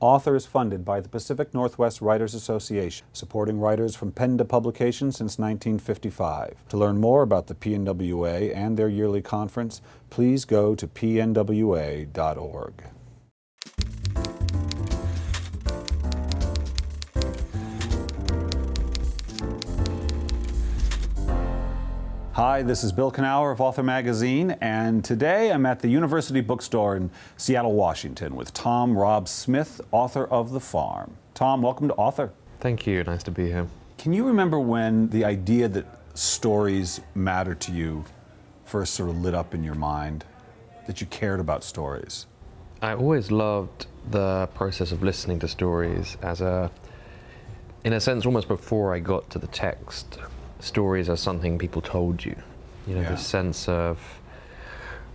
Author is funded by the Pacific Northwest Writers Association, supporting writers from pen to publication since 1955. To learn more about the PNWA and their yearly conference, please go to pnwa.org. Hi, this is Bill Kenower of Author Magazine, and today I'm at the University Bookstore in Seattle, Washington with Tom Robb Smith, author of The Farm. Tom, welcome to Author. Thank you, nice to be here. Can you remember when the idea that stories matter to you first sort of lit up in your mind, that you cared about stories? I always loved the process of listening to stories in a sense, almost before I got to the text. Stories are something people told you. You know, the sense of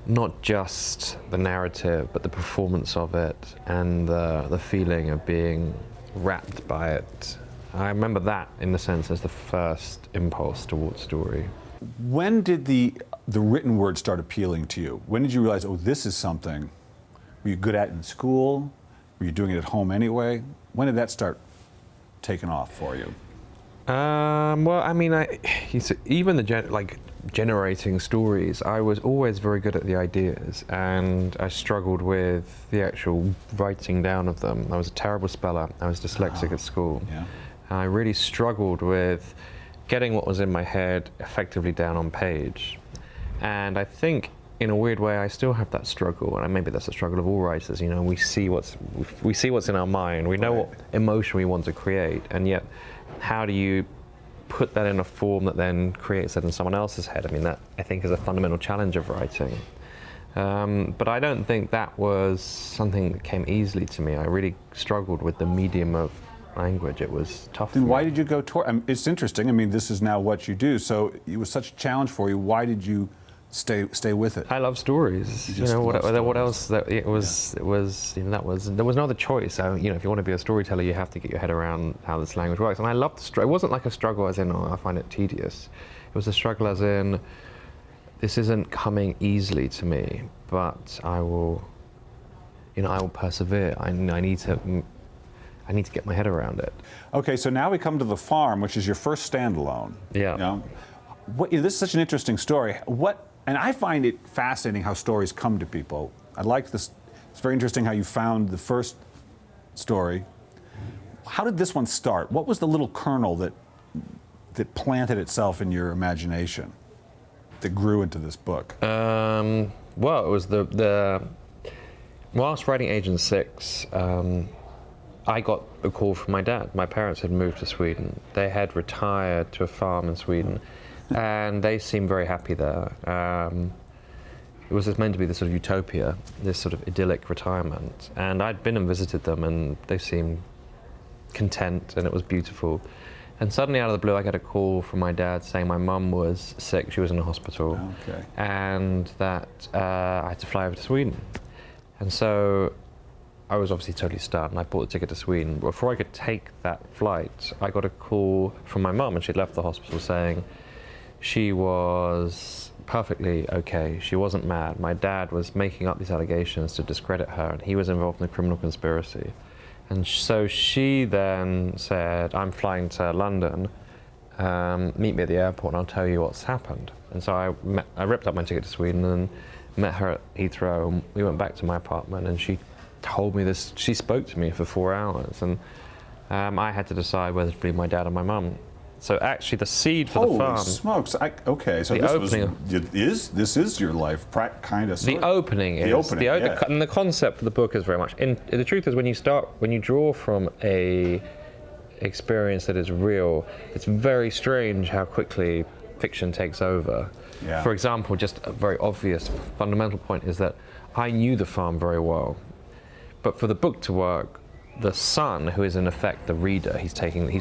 not just the narrative, but the performance of it and the feeling of being wrapped by it. I remember that, in a sense, as the first impulse towards story. When did the written word start appealing to you? When did you realize, oh, this is something? Were you good at it in school? Were you doing it at home anyway? When did that start taking off for you? Well, I mean, even generating stories, I was always very good at the ideas, and I struggled with the actual writing down of them. I was a terrible speller. I was dyslexic at school. Yeah. I really struggled with getting what was in my head effectively down on page. And I think, in a weird way, I still have that struggle, and maybe that's a struggle of all writers. You know, we see what's in our mind. We know what emotion we want to create, and yet, how do you put that in a form that then creates that in someone else's head? I mean, that, I think, is a fundamental challenge of writing. But I don't think that was something that came easily to me. I really struggled with the medium of language. It was tough. Then why did you go toward? It's interesting. I mean, this is now what you do. So it was such a challenge for you. Why did you stay with it? I love stories. You know, what else? There was no other choice. You know, if you want to be a storyteller, you have to get your head around how this language works. And I loved the struggle. It wasn't like a struggle as in, oh, I find it tedious. It was a struggle as in, this isn't coming easily to me, but I will persevere. I need to get my head around it. Okay, so now we come to The Farm, which is your first standalone. Yeah. You know? This is such an interesting story. And I find it fascinating how stories come to people. I like this. It's very interesting how you found the first story. How did this one start? What was the little kernel that planted itself in your imagination, that grew into this book? Well, it was whilst writing Agent 6, I got a call from my dad. My parents had moved to Sweden. They had retired to a farm in Sweden. And they seemed very happy there. It was meant to be this sort of utopia, this sort of idyllic retirement. And I'd been and visited them, and they seemed content, and it was beautiful. And suddenly, out of the blue, I get a call from my dad saying my mum was sick. She was in a hospital, and that I had to fly over to Sweden. And so I was obviously totally stunned. I bought the ticket to Sweden. Before I could take that flight, I got a call from my mum, and she'd left the hospital saying, she was perfectly okay. She wasn't mad. My dad was making up these allegations to discredit her, and he was involved in a criminal conspiracy. And so she then said, I'm flying to London, meet me at the airport and I'll tell you what's happened. And so I ripped up my ticket to Sweden and met her at Heathrow, and we went back to my apartment, and she told me this. She spoke to me for 4 hours, and I had to decide whether to believe my dad or my mum. So actually, the seed for The Farm. Holy smokes! Okay, so this is your life, kind of. The opening is and the concept for the book is very much. And the truth is, when you draw from a experience that is real, it's very strange how quickly fiction takes over. Yeah. For example, just a very obvious fundamental point is that I knew The Farm very well, but for the book to work, the son, who is in effect the reader, he's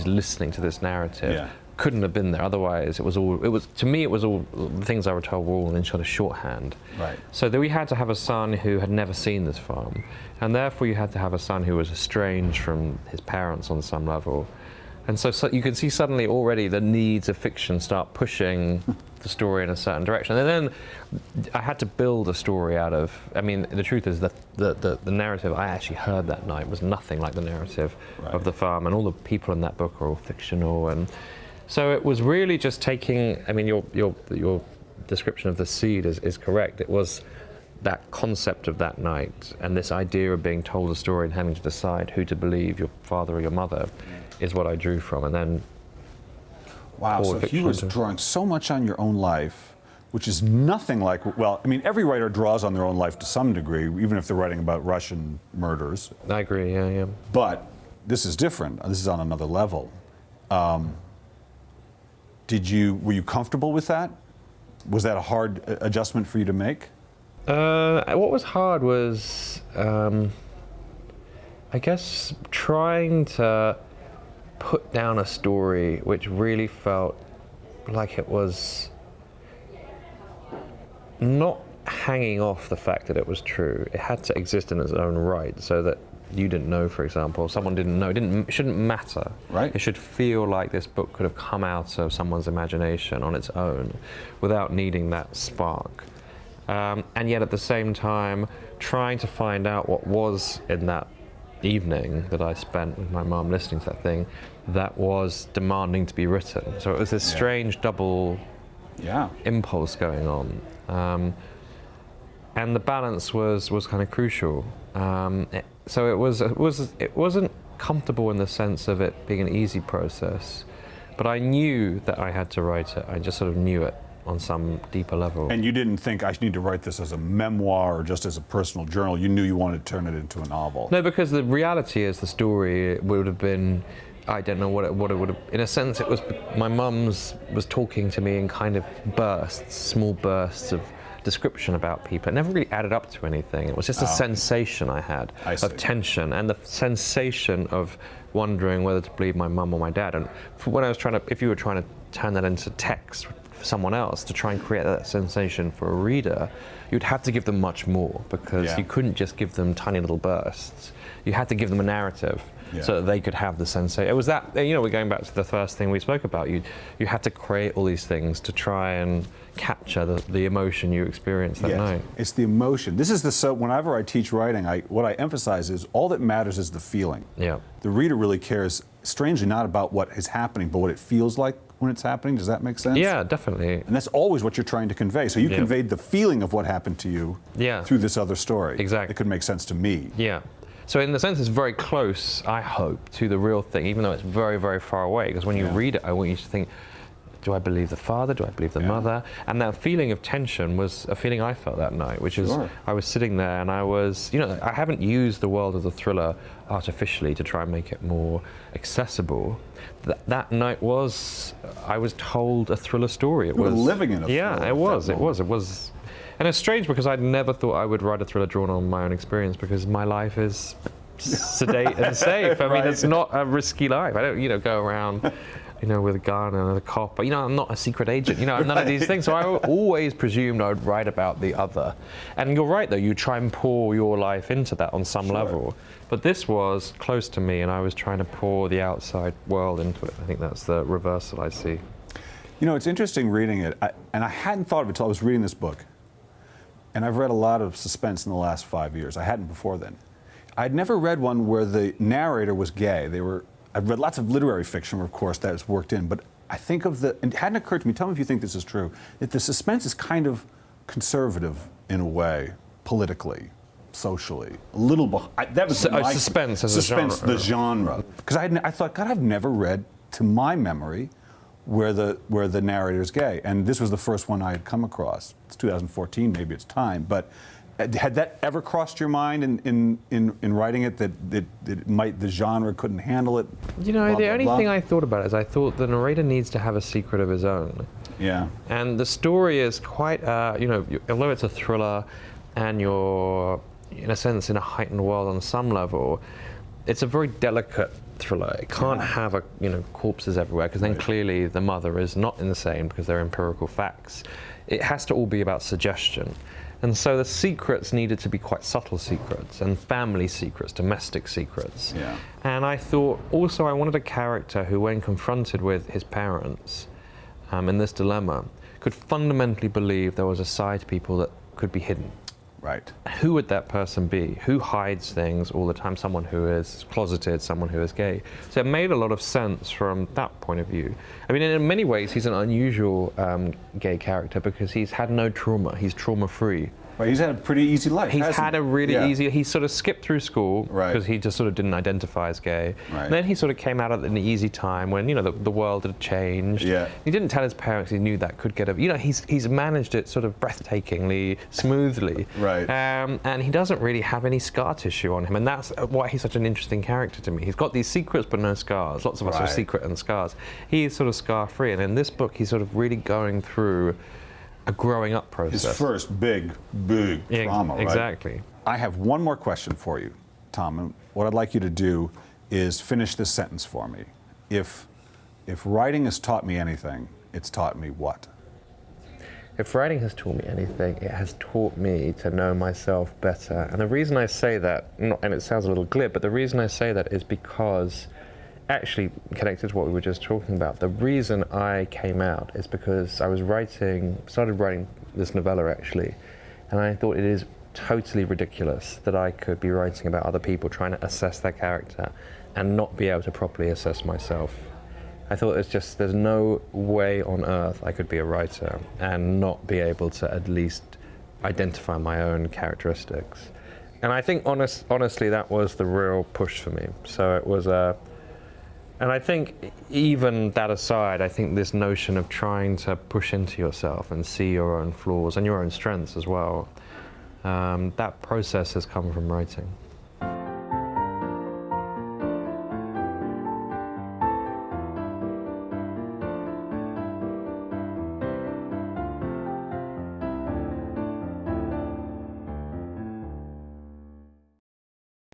listening to this narrative, couldn't have been there. Otherwise, to me, the things I were told were all in sort of shorthand. Right. So that we had to have a son who had never seen this farm, and therefore you had to have a son who was estranged from his parents on some level. And so you can see suddenly already the needs of fiction start pushing the story in a certain direction. And then I had to build a story out of, I mean, the truth is that the narrative I actually heard that night was nothing like the narrative of the farm, and all the people in that book are all fictional. And so it was really just taking, I mean, your description of the seed is correct. It was that concept of that night and this idea of being told a story and having to decide who to believe, your father or your mother, is what I drew from. And then wow, so if you were drawing so much on your own life, which is nothing like, well, I mean, every writer draws on their own life to some degree, even if they're writing about Russian murders. I agree, yeah. But this is different. This is on another level. Were you comfortable with that? Was that a hard adjustment for you to make? What was hard was, I guess, trying to put down a story which really felt like it was not hanging off the fact that it was true. It had to exist in its own right, so that you didn't know, for example, someone didn't know. It shouldn't matter. Right. It should feel like this book could have come out of someone's imagination on its own without needing that spark. And yet at the same time, trying to find out what was in that evening that I spent with my mum listening to that thing that was demanding to be written. So it was this strange double impulse going on. And the balance was kind of crucial. So it wasn't comfortable in the sense of it being an easy process, but I knew that I had to write it. I just sort of knew it on some deeper level. And you didn't think, I need to write this as a memoir or just as a personal journal. You knew you wanted to turn it into a novel. No, because the reality is the story would have been, I don't know what it would have, in a sense it was, my mum's was talking to me in kind of bursts, small bursts of description about people. It never really added up to anything. It was just a sensation I had of tension and the sensation of wondering whether to believe my mum or my dad. And when I was if you were trying to turn that into text for someone else to try and create that sensation for a reader, you'd have to give them much more, because you couldn't just give them tiny little bursts. You had to give them a narrative so that they could have the sensation. It was that, we're going back to the first thing we spoke about. You had to create all these things to try and capture the emotion you experienced that night. It's the emotion. This is whenever I teach writing, what I emphasize is all that matters is the feeling. Yeah. The reader really cares, strangely, not about what is happening, but what it feels like when it's happening. Does that make sense? Yeah, definitely. And that's always what you're trying to convey. So you conveyed the feeling of what happened to you through this other story. Exactly. It could make sense to me. Yeah. So in the sense, it's very close, I hope, to the real thing, even though it's very, very far away. Because when you read it, I want you to think, do I believe the father? Do I believe the mother? And that feeling of tension was a feeling I felt that night, which is, I was sitting there and I was, I haven't used the world of the thriller artificially to try and make it more accessible. That night I was told a thriller story. You were living in a thriller. Yeah, it was. And it's strange because I'd never thought I would write a thriller drawn on my own experience, because my life is sedate and safe. I mean, it's not a risky life. I don't, go around, with a gun and a cop. But, I'm not a secret agent. None of these things. So I always presumed I would write about the other. And you're right, though. You try and pour your life into that on some level. But this was close to me, and I was trying to pour the outside world into it. I think that's the reversal I see. It's interesting reading it. And I hadn't thought of it until I was reading this book. And I've read a lot of suspense in the last 5 years. I hadn't before then. I'd never read one where the narrator was gay. I've read lots of literary fiction, of course, that is worked in, but I think it hadn't occurred to me, tell me if you think this is true, that the suspense is kind of conservative in a way, politically, socially, a little behind. That was suspense as a genre. The genre. Because I thought, God, I've never read, to my memory, where the narrator's gay, and this was the first one I had come across. It's 2014, maybe it's time, but had that ever crossed your mind in writing it, that the genre couldn't handle it? The only thing I thought about is I thought the narrator needs to have a secret of his own. Yeah. And the story is quite, although it's a thriller, and you're in a sense in a heightened world on some level, it's a very delicate thriller. It can't have corpses everywhere, because then clearly the mother is not insane, because they're empirical facts. It has to all be about suggestion. And so the secrets needed to be quite subtle secrets and family secrets, domestic secrets. Yeah. And I thought also I wanted a character who, when confronted with his parents in this dilemma, could fundamentally believe there was a side to people that could be hidden. Right. Who would that person be? Who hides things all the time? Someone who is closeted, someone who is gay. So it made a lot of sense from that point of view. I mean, in many ways, he's an unusual gay character because he's had no trauma. He's trauma-free. Right, he's had a pretty easy life. He's had a really easy. He sort of skipped through school because he just sort of didn't identify as gay. Right. And then he sort of came out at an easy time when the world had changed. Yeah. He didn't tell his parents he knew that could get a. He's managed it sort of breathtakingly smoothly. Right. And he doesn't really have any scar tissue on him, and that's why he's such an interesting character to me. He's got these secrets but no scars. Lots of us have secret and scars. He is sort of scar-free, and in this book he's sort of really going through a growing up process. His first big trauma, right? Exactly. I have one more question for you, Tom, and what I'd like you to do is finish this sentence for me. If writing has taught me anything, it's taught me what? If writing has taught me anything, it has taught me to know myself better. And the reason I say that, and it sounds a little glib, but the reason I say that is because, actually connected to what we were just talking about, the reason I came out is because I was started writing this novella actually, and I thought it is totally ridiculous that I could be writing about other people trying to assess their character and not be able to properly assess myself. I thought there's no way on earth I could be a writer and not be able to at least identify my own characteristics. And I think honestly that was the real push for me. So it was and I think even that aside, I think this notion of trying to push into yourself and see your own flaws and your own strengths as well, that process has come from writing.